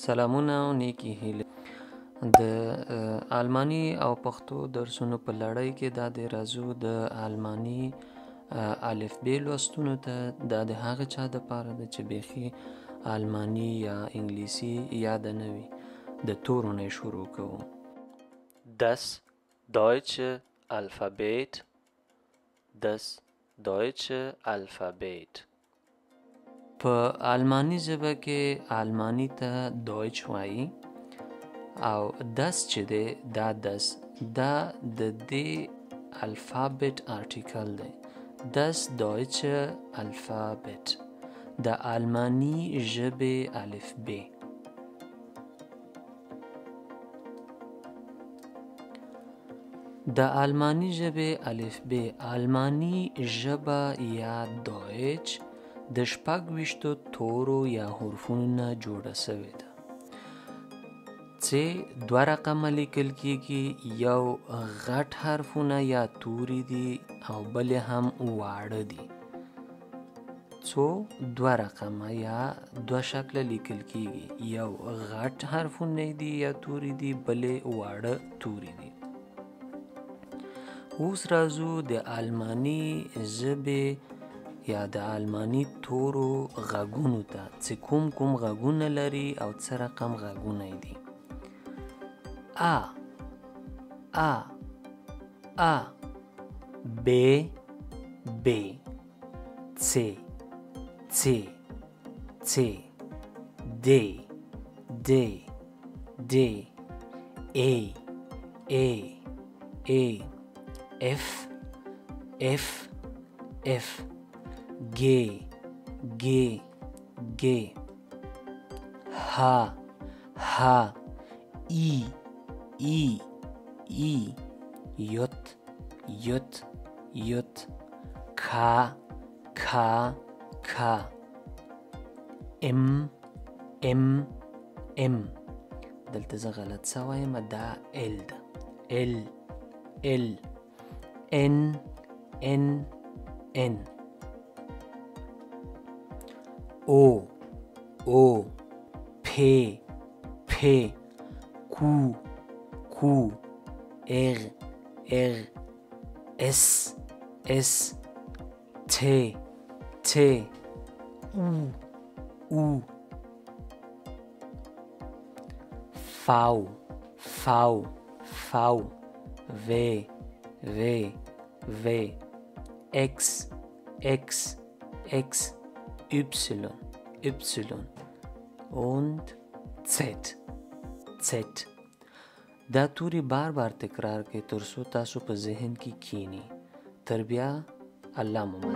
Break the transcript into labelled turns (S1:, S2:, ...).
S1: سلامونه او نیکی هیلې. د آلماني او پښتو درسونو په لړۍ کې دا د راځو د آلماني الفبې لوستونو ته. دا د هغه چا دپاره ده چې بیخي آلماني یا انګلیسي یاده نه وي. د تورو نه شروع کوو. Das Deutsche Alphabet. Das Deutsche Alphabet. په آلماني ژبه کې آلماني ته دویچ وایي او دس چې دی دا دس دا د دې الفابet آرټیکل دی. Das Deutsche Alphabet د آلماني ژبې الفبې. د آلماني ژبې الفبې آلماني ژبه یا دویچ د 26 تورو یا حرفونو نه جوړه شوې ده چې 2 رقمه لیکل کېږي. یو غټ حرفونه یا توري دي او بل هم واړه دي. څو 2 رقمه یا 2 شکله لیکل کېږي. یو غټ حرفونه دي یا توري دي، بل واړه توري دي. اوس راځو د آلماني ژبې یا د آلماني تورو غږونو ته چې کوم غږونه لري او څه رقم غږونه دي. A A A B B C C C D D D A A A F F F G G G H H I I I J J J K K K M M M. دلته زه غلط سوی یم، دا L ده. L L N N N O O P P Q Q R R S S T T U U V V V V V V X X X Y Y und Z Z. دا توري بار بار تکرار کړئ تر څو تاسو په ذهن کې کینی. تر بیا الله مو مل.